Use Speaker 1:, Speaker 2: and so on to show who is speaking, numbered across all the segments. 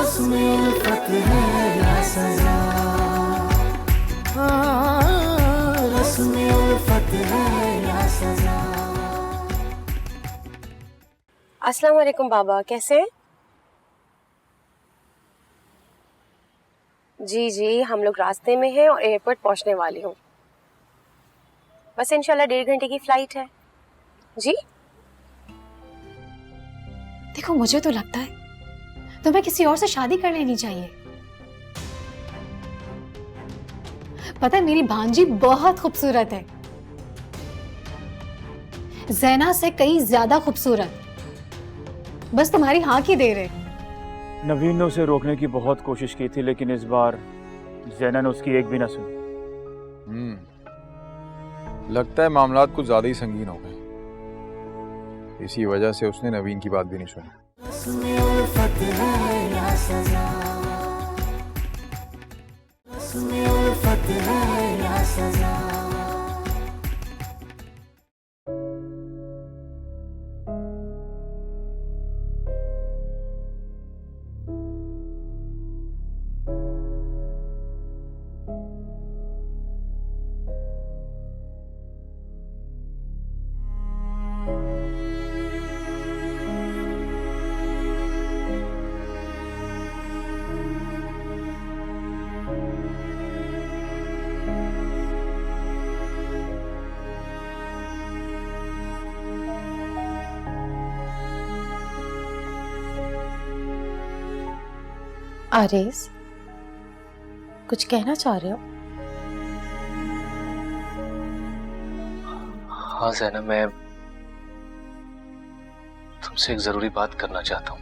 Speaker 1: रस्म उल्फत है या सजा, रस्म उल्फत है या सजा।
Speaker 2: अस्सलाम वालेकुम बाबा, कैसे हैं? जी जी, हम लोग रास्ते में हैं और एयरपोर्ट पहुंचने वाली हूँ। बस इंशाल्लाह 1.5 घंटे की फ्लाइट है। जी
Speaker 3: देखो, मुझे तो लगता है तुम्हें किसी और से शादी कर लेनी चाहिए। पता है, मेरी भांजी बहुत खूबसूरत है, ज़ैना से कई ज्यादा खूबसूरत। बस तुम्हारी हाँ की देर है।
Speaker 4: नवीन ने उसे रोकने की बहुत कोशिश की थी, लेकिन इस बार ज़ैना ने उसकी एक भी ना सुनी।
Speaker 5: लगता है मामलात कुछ ज्यादा ही संगीन हो गए, इसी वजह से उसने नवीन की बात भी नहीं सुनी।
Speaker 1: रस्म उल्फत है या सजा, रस्म उल्फत है या सजा।
Speaker 2: आरेज, कुछ कहना चाह रहे हो?
Speaker 6: हाँ ज़ैना, मैं तुमसे एक जरूरी बात करना चाहता हूँ।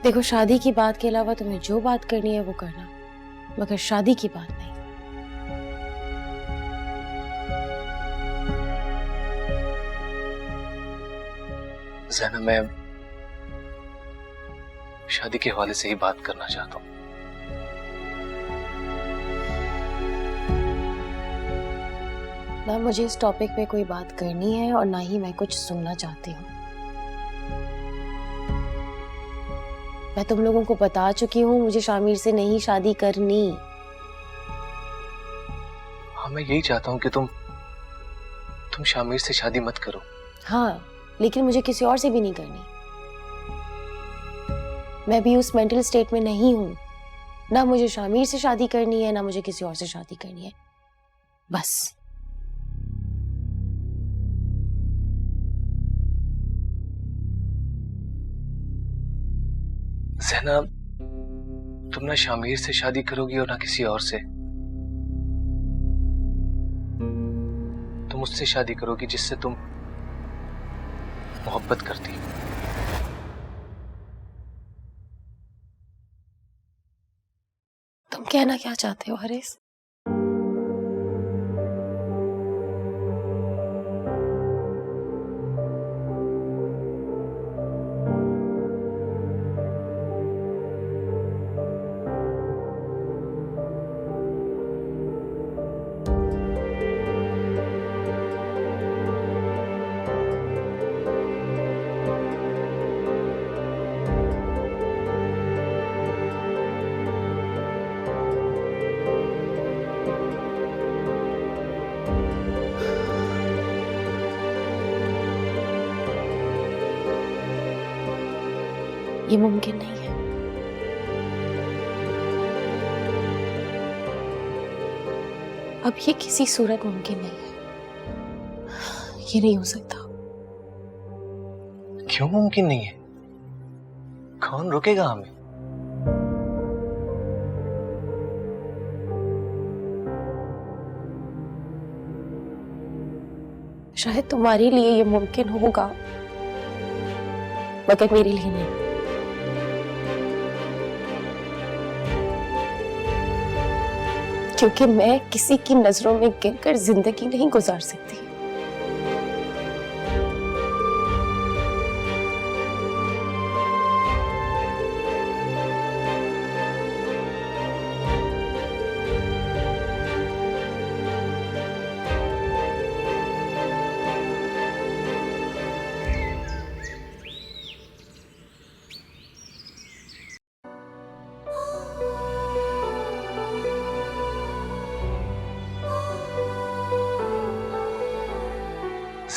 Speaker 2: देखो, शादी की बात के अलावा तुम्हें जो बात करनी है वो करना, मगर शादी की बात नहीं।
Speaker 6: ज़ैना, मैं शादी के हवाले से ही बात करना चाहता हूँ।
Speaker 2: ना मुझे इस टॉपिक पे कोई बात करनी है और ना ही मैं कुछ सुनना चाहती हूँ। मैं तुम लोगों को बता चुकी हूँ, मुझे शामिर से नहीं शादी करनी।
Speaker 6: हाँ, मैं यही चाहता हूँ कि तुम शामिर से शादी मत करो।
Speaker 2: हाँ, लेकिन मुझे किसी और से भी नहीं करनी। मैं भी उस मेंटल स्टेट में नहीं हूं। ना मुझे शामिर से शादी करनी है, ना मुझे किसी और से शादी करनी है। बस।
Speaker 6: ज़ैना, तुम ना शामिर से शादी करोगी और ना किसी और से। तुम उससे शादी करोगी जिससे तुम मोहब्बत करती हो।
Speaker 2: तुम कहना क्या चाहते हो हरीश? ये मुमकिन नहीं है। अब ये किसी सूरत मुमकिन नहीं है। ये नहीं हो सकता।
Speaker 6: क्यों मुमकिन नहीं है? कौन रोकेगा हमें?
Speaker 2: शायद तुम्हारे लिए ये मुमकिन होगा, मगर मेरे लिए नहीं। क्योंकि मैं किसी की नजरों में गिरकर जिंदगी नहीं गुजार सकती।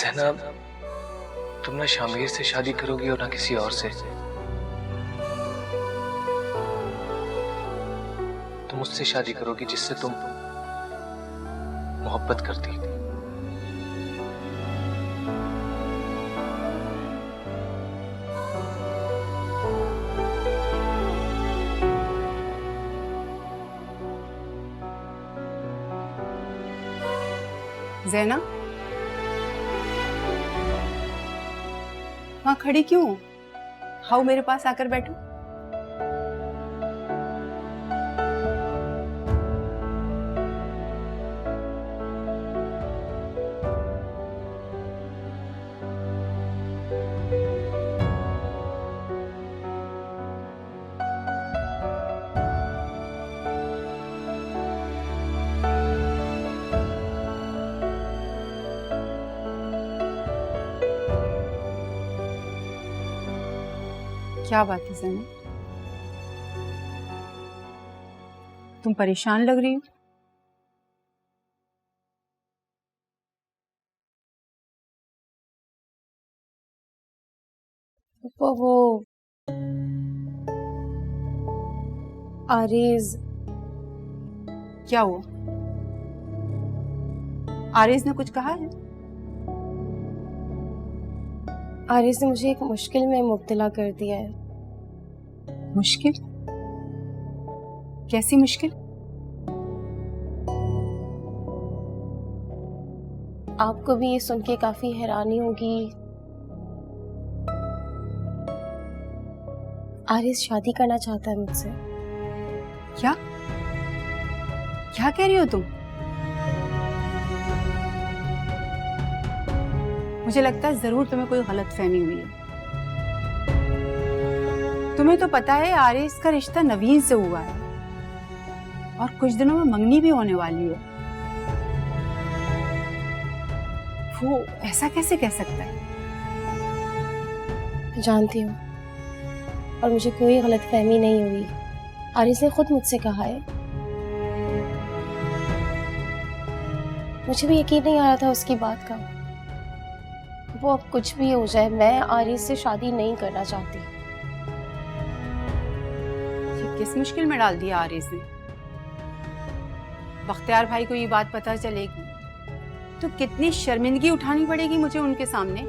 Speaker 6: ज़ैनब, तुम ना शामिर से शादी करोगी और ना किसी और से। तुम उससे शादी करोगी जिससे तुम मोहब्बत करती थी।
Speaker 7: ज़ैना, वहां खड़ी क्यों हो? आओ मेरे पास आकर बैठो। क्या बात है ज़ैनब, तुम परेशान लग रही हो?
Speaker 2: वो आरिज।
Speaker 7: क्या हुआ? आरिज ने कुछ कहा है?
Speaker 2: आरिज ने मुझे एक मुश्किल में मुब्तला कर दिया है।
Speaker 7: मुश्किल? कैसी मुश्किल?
Speaker 2: आपको भी ये सुन के काफी हैरानी होगी। आरिज शादी करना चाहता है मुझसे।
Speaker 7: क्या? क्या कह रही हो तुम? मुझे लगता है जरूर तुम्हें कोई गलतफहमी हुई है। तुम्हें तो पता है आरिस का रिश्ता नवीन से हुआ है और कुछ दिनों में मंगनी भी होने वाली है। वो ऐसा कैसे कह सकता है?
Speaker 2: जानती हूँ और मुझे कोई गलतफहमी नहीं हुई। आरिस ने खुद मुझसे कहा है। मुझे भी यकीन नहीं आ रहा था उसकी बात का। वो अब कुछ भी हो जाए, मैं आरिस से शादी नहीं करना चाहती।
Speaker 7: ये किस मुश्किल में डाल दिया आरिस ने? बख्तियार भाई को ये बात पता चलेगी तो कितनी शर्मिंदगी उठानी पड़ेगी मुझे उनके सामने।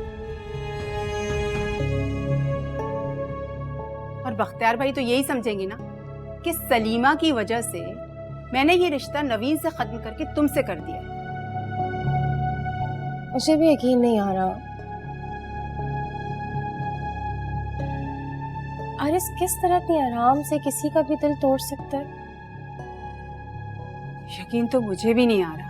Speaker 7: और बख्तियार भाई तो यही समझेंगे ना कि सलीमा की वजह से मैंने ये रिश्ता नवीन से खत्म करके तुमसे कर दिया।
Speaker 2: मुझे भी यकीन नहीं आ रहा आरिस किस तरह इतनी आराम से किसी का भी दिल तोड़ सकता है।
Speaker 7: यकीन तो मुझे भी नहीं आ रहा।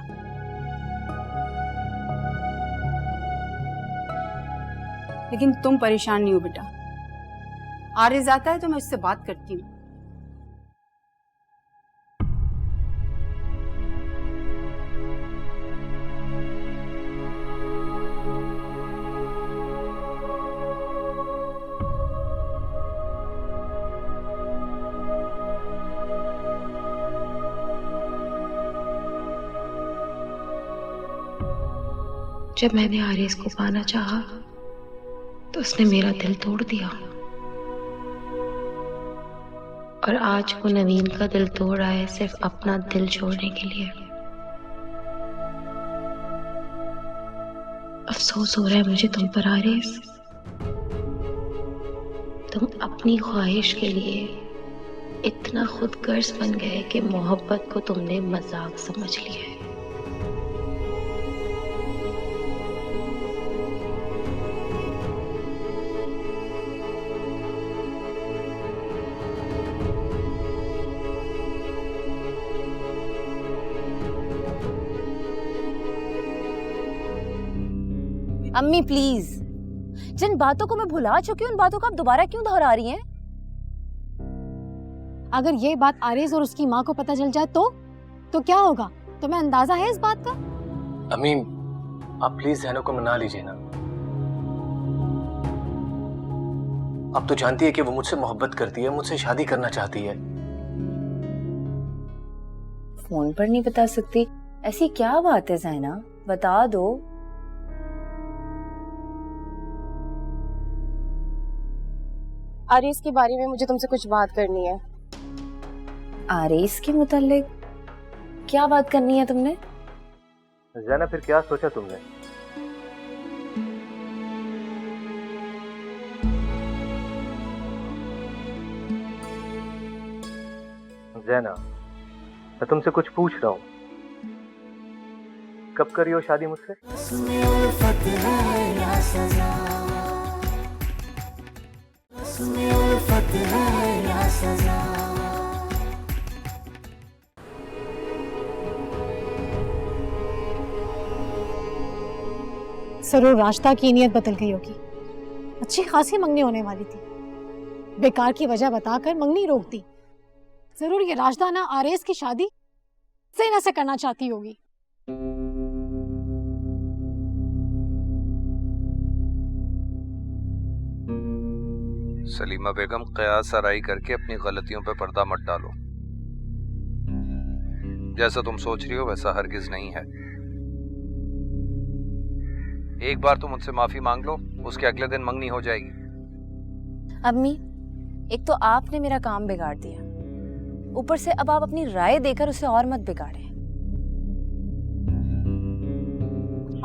Speaker 7: लेकिन तुम परेशान नहीं हो बेटा। आरिस आता है तो मैं उससे बात करती हूँ।
Speaker 8: जब मैंने आरिस को पाना चाहा तो उसने मेरा दिल तोड़ दिया और आज वो नवीन का दिल तोड़ रहा है सिर्फ अपना दिल छोड़ने के लिए। अफसोस हो रहा है मुझे तुम पर आरिस। तुम अपनी ख्वाहिश के लिए इतना खुदगर्ज बन गए कि मोहब्बत को तुमने मजाक समझ लिया है।
Speaker 9: अम्मी प्लीज, जिन बातों को मैं भुला चुकी हूँ उन बातों को आप दोबारा क्यों दोहरा रही हैं?
Speaker 3: अगर ये बात आरिस और उसकी माँ को पता चल जाए तो क्या होगा? तुम्हें अंदाजा है इस बात का?
Speaker 6: अम्मी, आप प्लीज ज़ैनब को मना लीजिए ना। आप तो जानती है कि वो मुझसे मोहब्बत करती है, मुझसे शादी करना चाहती है।
Speaker 9: फोन पर नहीं बता सकती? ऐसी क्या बात है ज़ैना, बता दो।
Speaker 2: आरिस के बारे में मुझे तुमसे कुछ बात करनी है।
Speaker 9: आरिस के मुतालिक क्या बात करनी है तुमने?
Speaker 6: ज़ैना फिर क्या सोचा तुमने? ज़ैना, मैं तुमसे कुछ पूछ रहा हूँ। कब करी हो शादी मुझसे?
Speaker 1: उसमें उल्फत है या सजा, उसमें उल्फत है या सजा।
Speaker 3: जरूर रास्ता की नीयत बदल गई होगी। अच्छी खासी मंगनी होने वाली थी, बेकार की वजह बताकर मंगनी रोक दी। जरूर ये राजदा ना आरेस की शादी ज़ैना से करना चाहती होगी।
Speaker 10: सलीमा बेगम, कयास आराई करके अपनी गलतियों पे पर्दा मत डालो। जैसा तुम सोच रही हो वैसा हरगिज नहीं है। एक बार तुम मुझसे माफी मांग लो, उसके अगले दिन मंगनी हो जाएगी।
Speaker 9: अम्मी, एक तो आपने मेरा काम बिगाड़ दिया, ऊपर से अब आप अपनी राय देकर उसे और मत बिगाड़ें।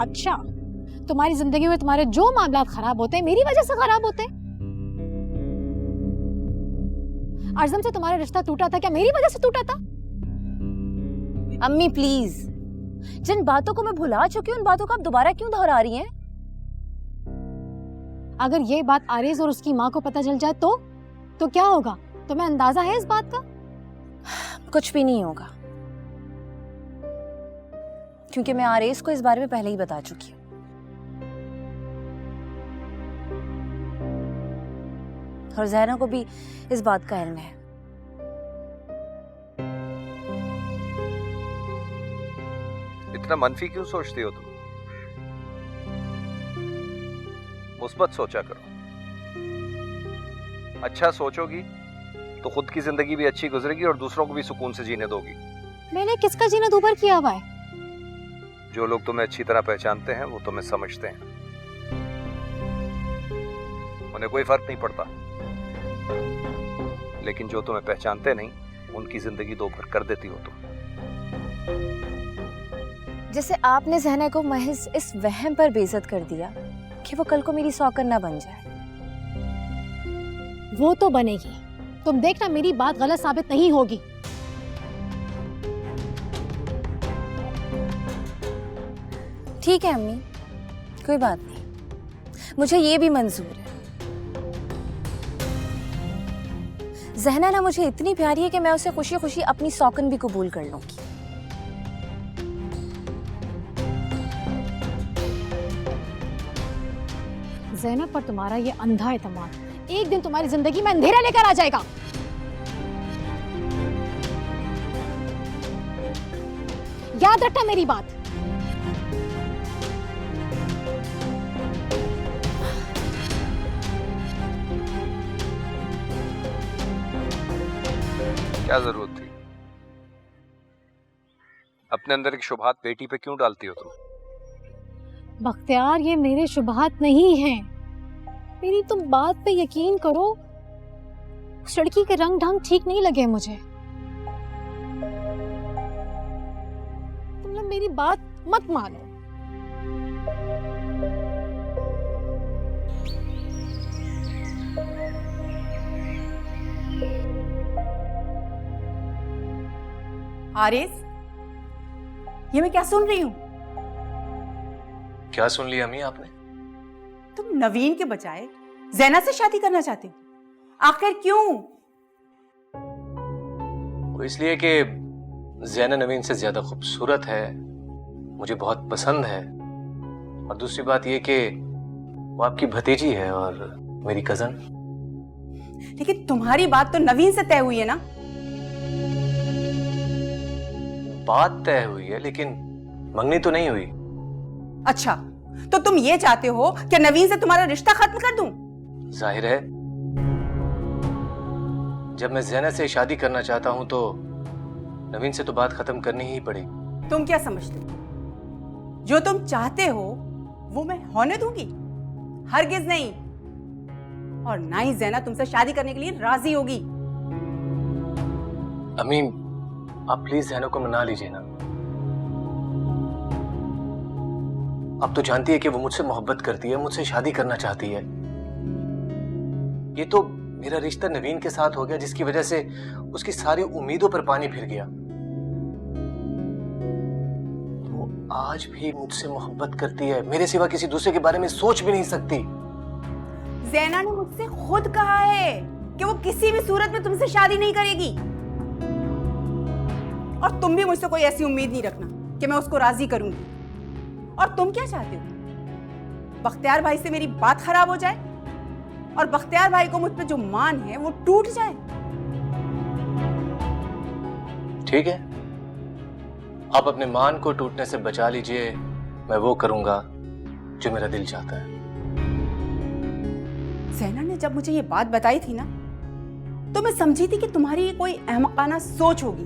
Speaker 3: अच्छा, तुम्हारी जिंदगी में तुम्हारे जो मामला खराब होते हैं मेरी वजह से खराब होते हैं। आज़म से तुम्हारा रिश्ता टूटा था, क्या मेरी वजह से टूटा था?
Speaker 9: अम्मी प्लीज, जिन बातों को मैं भुला चुकी हूँ उन बातों को आप दोबारा क्यों दोहरा रही हैं?
Speaker 3: अगर ये बात आरेज और उसकी माँ को पता चल जाए तो क्या होगा? तुम्हें अंदाजा है इस बात का?
Speaker 9: कुछ भी नहीं होगा, क्योंकि मैं आरेज को इस बारे में पहले ही बता चुकी हूँ। और ज़ैना को भी इस बात का इल्म है।
Speaker 10: इतना मनफी क्यों सोचती हो तुम? मुस्बत सोचा करो। अच्छा सोचोगी तो खुद की जिंदगी भी अच्छी गुजरेगी और दूसरों को भी सुकून से जीने दोगी।
Speaker 3: मैंने किसका जीना दूभर किया हुआ है?
Speaker 10: जो लोग तुम्हें अच्छी तरह पहचानते हैं वो तुम्हें समझते हैं, उन्हें कोई फर्क नहीं पड़ता। लेकिन जो तुम्हें पहचानते नहीं उनकी जिंदगी दोभर कर देती हो तुम।
Speaker 9: जैसे आपने ज़ैना को महज इस वहम पर बेइज्जत कर दिया कि वो कल को मेरी सौकन ना बन जाए।
Speaker 3: वो तो बनेगी, तुम देखना मेरी बात गलत साबित नहीं होगी।
Speaker 9: ठीक है अम्मी, कोई बात नहीं, मुझे ये भी मंजूर है। ज़ैना ना मुझे इतनी प्यारी है कि मैं उसे खुशी खुशी अपनी सौकन भी कबूल कर लूंगी।
Speaker 3: ज़ैनब पर तुम्हारा ये अंधा एतमाद एक दिन तुम्हारी जिंदगी में अंधेरा लेकर आ जाएगा। याद रखना मेरी बात।
Speaker 10: क्या जरूरत थी? अपने अंदर एक शुबहात बेटी पे क्यों डालती हो तुम?
Speaker 3: बख्तियार, ये मेरे शुबहात नहीं हैं। मेरी तुम बात पे यकीन करो, उस लड़की के रंग ढंग ठीक नहीं लगे मुझे। तुम लोग मेरी बात मत मानो।
Speaker 7: आरिस, ये मैं क्या सुन रही हूँ?
Speaker 6: क्या सुन लिया अम्मी आपने?
Speaker 7: तुम नवीन के बजाय ज़ैना से शादी करना चाहते हो? आखिर क्यों?
Speaker 6: वो इसलिए कि ज़ैना नवीन से ज्यादा खूबसूरत है, मुझे बहुत पसंद है, और दूसरी बात ये कि वो आपकी भतीजी है और मेरी कजन।
Speaker 7: लेकिन तुम्हारी बात तो नवीन से तय हुई है ना?
Speaker 6: बात तय हुई है लेकिन मंगनी तो नहीं हुई।
Speaker 7: अच्छा, तो तुम ये चाहते हो कि नवीन से तुम्हारा रिश्ता खत्म कर दूं?
Speaker 6: जाहिर है, जब मैं ज़ैना से शादी करना चाहता हूं तो नवीन से तो बात खत्म करनी ही पड़ेगी।
Speaker 7: तुम क्या समझते हो? जो तुम चाहते हो वो मैं होने दूंगी? हरगिज नहीं। और ना ही जैना तुमसे शादी करने के लिए राजी होगी।
Speaker 6: अम्मी, आप प्लीज जैनब को मना लीजिए ना। आप तो जानती है कि वो मुझसे मोहब्बत करती है, मुझसे शादी करना चाहती है। ये तो मेरा रिश्ता नवीन के साथ हो गया जिसकी वजह से उसकी सारी उम्मीदों पर पानी फिर गया। वो आज भी मुझसे मोहब्बत करती है, मेरे सिवा किसी दूसरे के बारे में सोच भी नहीं सकती।
Speaker 7: जैना ने मुझसे खुद कहा है कि वो किसी भी सूरत में तुमसे शादी नहीं करेगी। और तुम भी मुझसे कोई ऐसी उम्मीद नहीं रखना कि मैं उसको राजी करूंगी। और तुम क्या चाहते हो? बख्तियार भाई से मेरी बात खराब हो जाए और बख्तियार भाई को मुझ पर जो मान है वो टूट जाए।
Speaker 6: ठीक है, आप अपने मान को टूटने से बचा लीजिए, मैं वो करूंगा जो मेरा दिल चाहता है।
Speaker 7: जैना ने जब मुझे ये बात बताई थी ना, तो मैं समझी थी कि तुम्हारी ये कोई अहमकाना सोच होगी,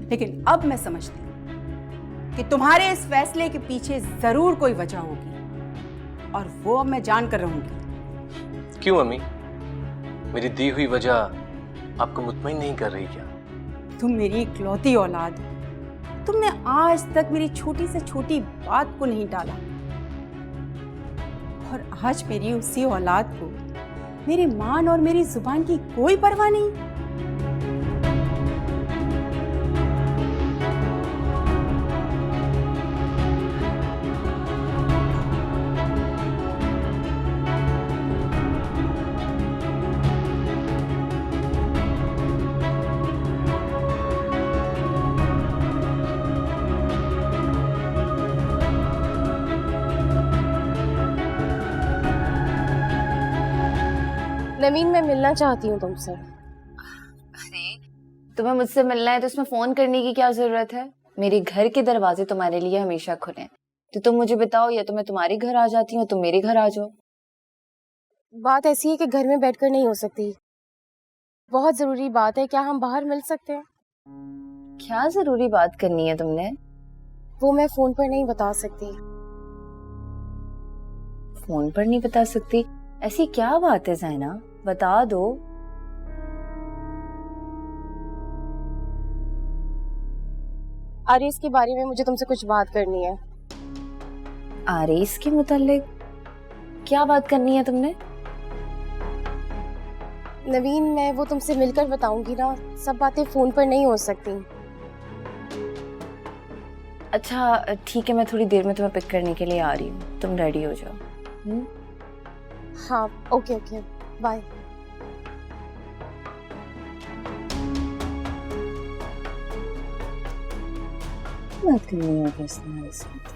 Speaker 7: लेकिन अब मैं समझती हूँ कि तुम्हारे इस फैसले के पीछे जरूर कोई वजह होगी, और वो अब मैं जान कर रहूंगी।
Speaker 6: क्यों अम्मी, मेरी दी हुई वजह आपको मुतमईन नहीं कर रही क्या?
Speaker 7: तुम मेरी इकलौती औलाद हो। तुमने आज तक मेरी छोटी से छोटी बात को नहीं टाला, और आज मेरी उसी औलाद को मेरे मान और मेरी जुबान की कोई परवाह नहीं।
Speaker 2: नवीन, मैं मिलना चाहती हूँ तुमसे।
Speaker 9: अरे तुम्हें मुझसे मिलना है तो उसमें फोन करने की क्या जरूरत है? मेरे घर के दरवाजे तुम्हारे लिए हमेशा खुले हैं। तो तुम मुझे बताओ, या तो मैं तुम्हारे घर आ जाती हूँ, तुम मेरे घर आ जाओ।
Speaker 2: बात ऐसी है कि घर में बैठकर नहीं हो सकती, बहुत जरूरी बात है। क्या हम बाहर मिल सकते हैं?
Speaker 9: क्या जरूरी बात करनी है तुमने?
Speaker 2: वो मैं फोन पर नहीं बता सकती।
Speaker 9: फोन पर नहीं बता सकती? ऐसी क्या बात है ज़ैना, बता दो।
Speaker 2: आरिस के बारे में मुझे तुमसे कुछ बात करनी है।
Speaker 9: आरिस के मुतालिक क्या बात करनी है तुमने?
Speaker 2: नवीन, मैं वो तुमसे मिलकर बताऊंगी ना, सब बातें फोन पर नहीं हो सकती।
Speaker 9: अच्छा ठीक है, मैं थोड़ी देर में तुम्हें पिक करने के लिए आ रही हूँ, तुम रेडी हो जाओ।
Speaker 2: हाँ, ओके ओके, बाय।
Speaker 9: बात करनी होगी इस तुम्हारे साथ।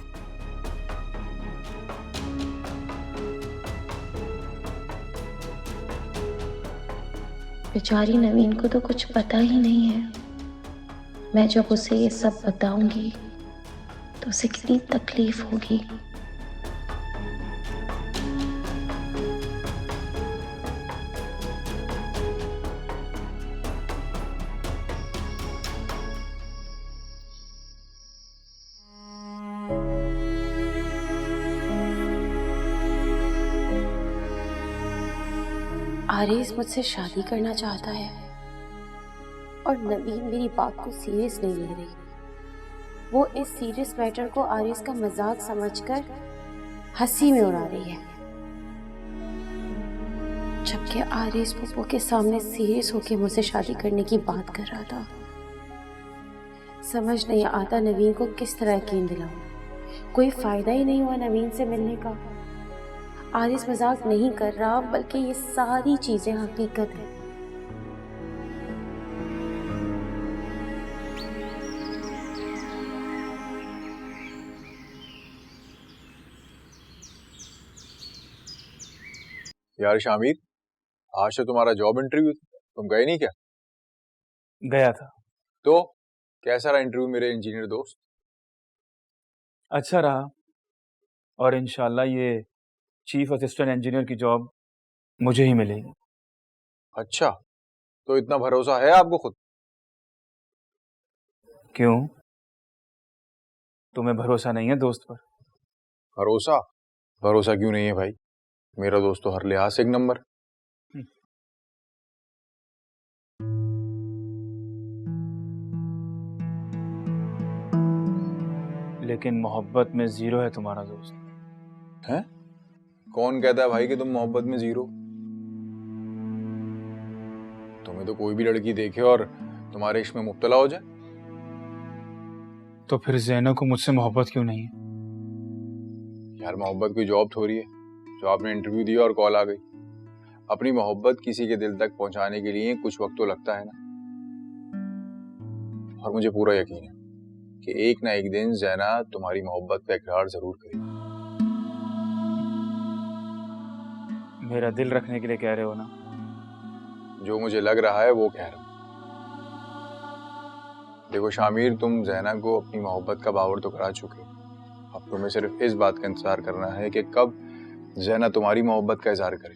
Speaker 8: बेचारी नवीन को तो कुछ पता ही नहीं है। मैं जब उसे ये सब बताऊंगी तो उसे कितनी तकलीफ होगी।
Speaker 2: आरिस मुझसे शादी करना चाहता है और नवीन मेरी बात को सीरियस नहीं ले रही। वो इस सीरियस मैटर को आरिस का मजाक समझकर हंसी में उड़ा रही है, जबकि आरिस पप्पू के सामने सीरियस होकर मुझसे शादी करने की बात कर रहा था। समझ नहीं आता नवीन को किस तरह यकीन दिलाऊं। कोई फायदा ही नहीं हुआ नवीन से मिलने का। आरिस मजाक नहीं कर रहा, बल्कि ये सारी चीजें हकीकत है।
Speaker 5: यार शामिर, आज तो तुम्हारा जॉब इंटरव्यू था, तुम गए नहीं क्या?
Speaker 4: गया था।
Speaker 5: तो कैसा रहा इंटरव्यू मेरे इंजीनियर दोस्त?
Speaker 4: अच्छा रहा, और इंशाल्लाह ये चीफ असिस्टेंट इंजीनियर की जॉब मुझे ही मिलेगी।
Speaker 5: अच्छा, तो इतना भरोसा है आपको खुद?
Speaker 4: क्यों, तुम्हें भरोसा नहीं है दोस्त पर?
Speaker 5: भरोसा? भरोसा क्यों नहीं है भाई? मेरा दोस्त तो हर लिहाज से एक नंबर।
Speaker 4: लेकिन मोहब्बत में जीरो है तुम्हारा दोस्त।
Speaker 5: है? कौन कहता है भाई कि तुम मोहब्बत में जीरो? तुम्हें तो कोई भी लड़की देखे और तुम्हारे इश्क में मुब्तला हो जाए।
Speaker 4: तो फिर ज़ैनब को मुझसे मोहब्बत क्यों नहीं है?
Speaker 5: यार मोहब्बत कोई जॉब थोड़ी है जो आपने इंटरव्यू दिया और कॉल आ गई। अपनी मोहब्बत किसी के दिल तक पहुंचाने के लिए कुछ वक्त तो लगता है ना। और मुझे पूरा यकीन है कि एक ना एक दिन ज़ैना तुम्हारी मोहब्बत का इकरार जरूर करेगी।
Speaker 4: मेरा दिल रखने के लिए कह रहे हो ना?
Speaker 5: जो मुझे लग रहा है वो कह रहा हूं। देखो शामिर, तुम ज़ैना को अपनी मोहब्बत का बावर तो करा चुके हो। अब तुम्हें सिर्फ इस बात का इंतजार करना है कि कब ज़ैना तुम्हारी मोहब्बत का इजहार करे।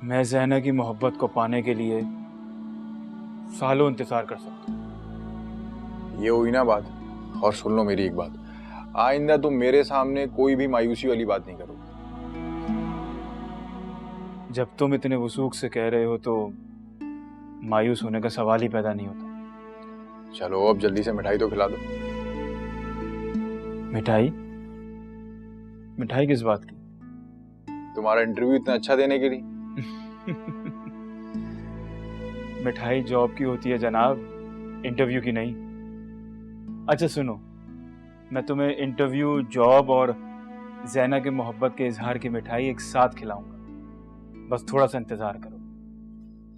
Speaker 4: मैं ज़ैना की मोहब्बत को पाने के लिए सालों इंतजार कर सकता हूँ।
Speaker 5: ये हुई ना बात। और सुन लो मेरी एक बात, आइंदा तुम मेरे सामने कोई भी मायूसी वाली बात नहीं करोगे।
Speaker 4: जब तुम इतने वसूख से कह रहे हो तो मायूस होने का सवाल ही पैदा नहीं होता।
Speaker 5: चलो अब जल्दी से मिठाई तो खिला दो।
Speaker 4: मिठाई? मिठाई किस बात की?
Speaker 5: तुम्हारा इंटरव्यू इतना अच्छा देने के लिए।
Speaker 4: मिठाई जॉब की होती है जनाब, इंटरव्यू की नहीं। अच्छा सुनो, मैं तुम्हें इंटरव्यू, जॉब और ज़ैना के मोहब्बत के इजहार की मिठाई एक साथ खिलाऊंगा। बस थोड़ा सा इंतजार करो।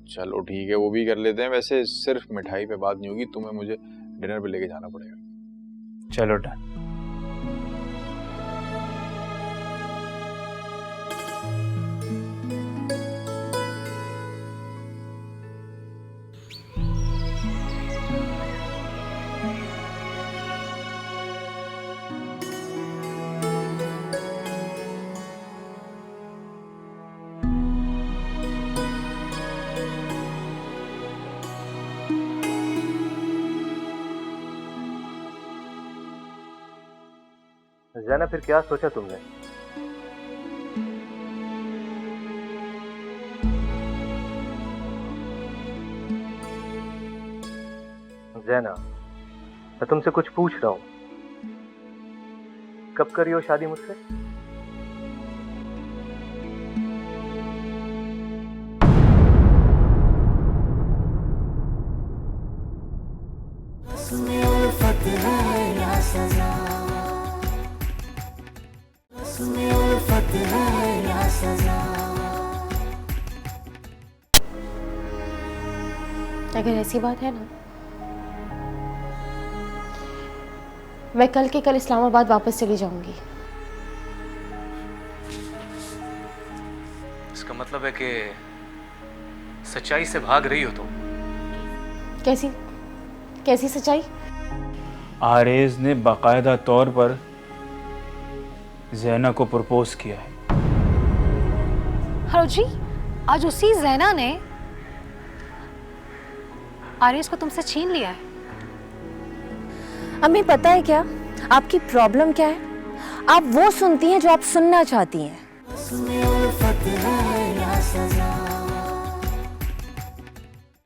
Speaker 5: चलो ठीक है, वो भी कर लेते हैं। वैसे सिर्फ मिठाई पे बात नहीं होगी, तुम्हें मुझे डिनर पे लेके जाना पड़ेगा।
Speaker 4: चलो डन।
Speaker 6: ज़ैना, फिर क्या सोचा तुमने? ज़ैना, मैं तुमसे कुछ पूछ रहा हूं। कब करी हो शादी मुझसे?
Speaker 1: उसमें उल्फत है या सजा, उसमें उल्फत है या सजा।
Speaker 2: अगर ऐसी बात है ना, मैं कल के कल इस्लामाबाद वापस चली जाऊंगी।
Speaker 6: इसका मतलब है कि सच्चाई से भाग रही हो तुम।
Speaker 2: कैसी कैसी सच्चाई?
Speaker 4: आरेज ने बाकायदा तौर पर ज़ैना को प्रपोज किया है।
Speaker 3: हेलो जी, आज उसी ज़ैना ने आरेज को तुमसे छीन लिया है।
Speaker 9: अम्मी पता है क्या आपकी प्रॉब्लम क्या है? आप वो सुनती हैं जो आप सुनना चाहती हैं।
Speaker 1: उसमें उल्फत है या सजा।